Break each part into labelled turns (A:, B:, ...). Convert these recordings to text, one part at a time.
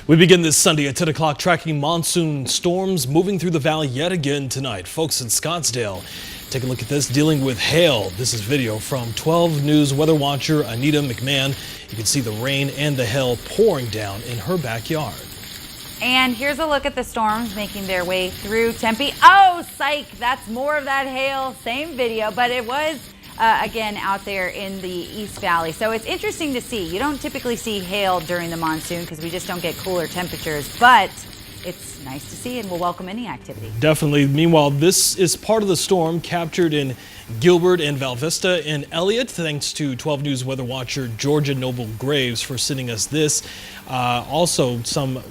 A: We begin this Sunday at 10 o'clock tracking monsoon storms moving through the valley yet again tonight. Folks in Scottsdale, take a look at this, dealing with hail. This is video from 12 News weather watcher Anita McMahon. You can see the rain and the hail pouring down in her backyard.
B: And here's a look at the storms making their way through Tempe. Oh, psych, that's more of that hail. Same video, but it was again out there in the East Valley. So it's interesting to see. You don't typically see hail during the monsoon because we just don't get cooler temperatures, but it's nice to see and we'll welcome any activity.
A: Definitely. Meanwhile, this is part of the storm captured in Gilbert and Val Vista and Elliott. Thanks to 12 News weather watcher Georgia Noble Graves for sending us this. Also, some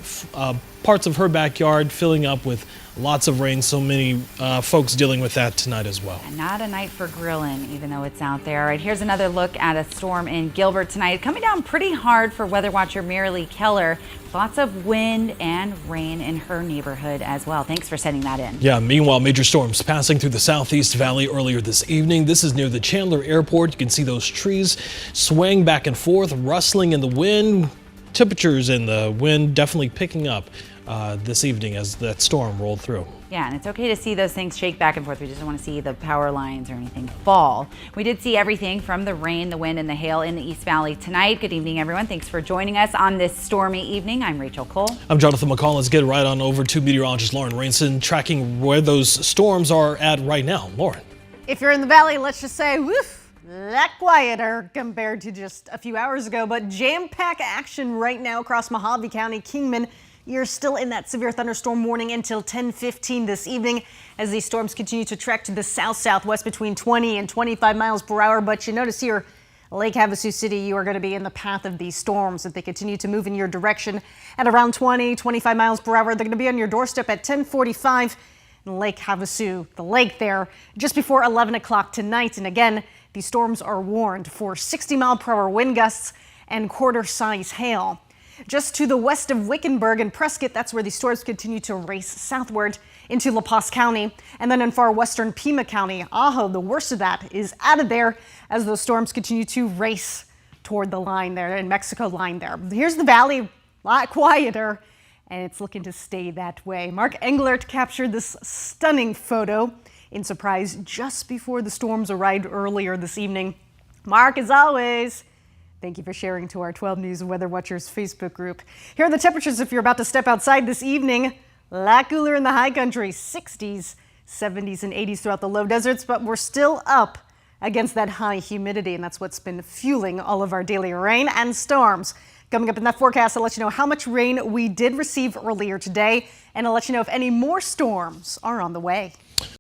A: parts of her backyard filling up with lots of rain. So many folks dealing with that tonight as well.
B: And not a night for grilling, even though it's out there. All right, here's another look at a storm in Gilbert tonight. Coming down pretty hard for weather watcher Marilee Keller. Lots of wind and rain in her neighborhood as well. Thanks for sending that in.
A: Yeah, meanwhile, major storms passing through the Southeast Valley earlier this evening. This is near the Chandler Airport. You can see those trees swaying back and forth, rustling in the wind. Temperatures and the wind definitely picking up this evening as that storm rolled through.
B: Yeah, and it's okay to see those things shake back and forth. We just don't want to see the power lines or anything fall. We did see everything from the rain, the wind, and the hail in the East Valley tonight. Good evening, everyone. Thanks for joining us on this stormy evening. I'm Rachel Cole.
A: I'm Jonathan McCall. Let's get right on over to meteorologist Lauren Rainson, tracking where those storms are at right now. Lauren.
C: If you're in the valley, let's just say, woof, that quieter compared to just a few hours ago, but jam-packed action right now across Mojave County, Kingman. You're still in that severe thunderstorm warning until 10:15 this evening as these storms continue to trek to the south-southwest between 20 and 25 miles per hour. But you notice here, Lake Havasu City, you are going to be in the path of these storms as they continue to move in your direction at around 20, 25 miles per hour. They're going to be on your doorstep at 10:45 in Lake Havasu, the lake there, just before 11 o'clock tonight. And again, these storms are warned for 60-mile-per-hour wind gusts and quarter-size hail. Just to the west of Wickenburg and Prescott, that's where these storms continue to race southward into La Paz County. And then in far western Pima County, Ajo, the worst of that is out of there as those storms continue to race toward the line there, in Mexico line there. Here's the valley, a lot quieter, and it's looking to stay that way. Mark Englert captured this stunning photo in Surprise just before the storms arrived earlier this evening. Mark, as always, thank you for sharing to our 12 News Weather Watchers Facebook group. Here are the temperatures if you're about to step outside this evening. A lot cooler in the high country, 60s, 70s, and 80s throughout the low deserts, but we're still up against that high humidity, and that's what's been fueling all of our daily rain and storms. Coming up in that forecast, I'll let you know how much rain we did receive earlier today, and I'll let you know if any more storms are on the way.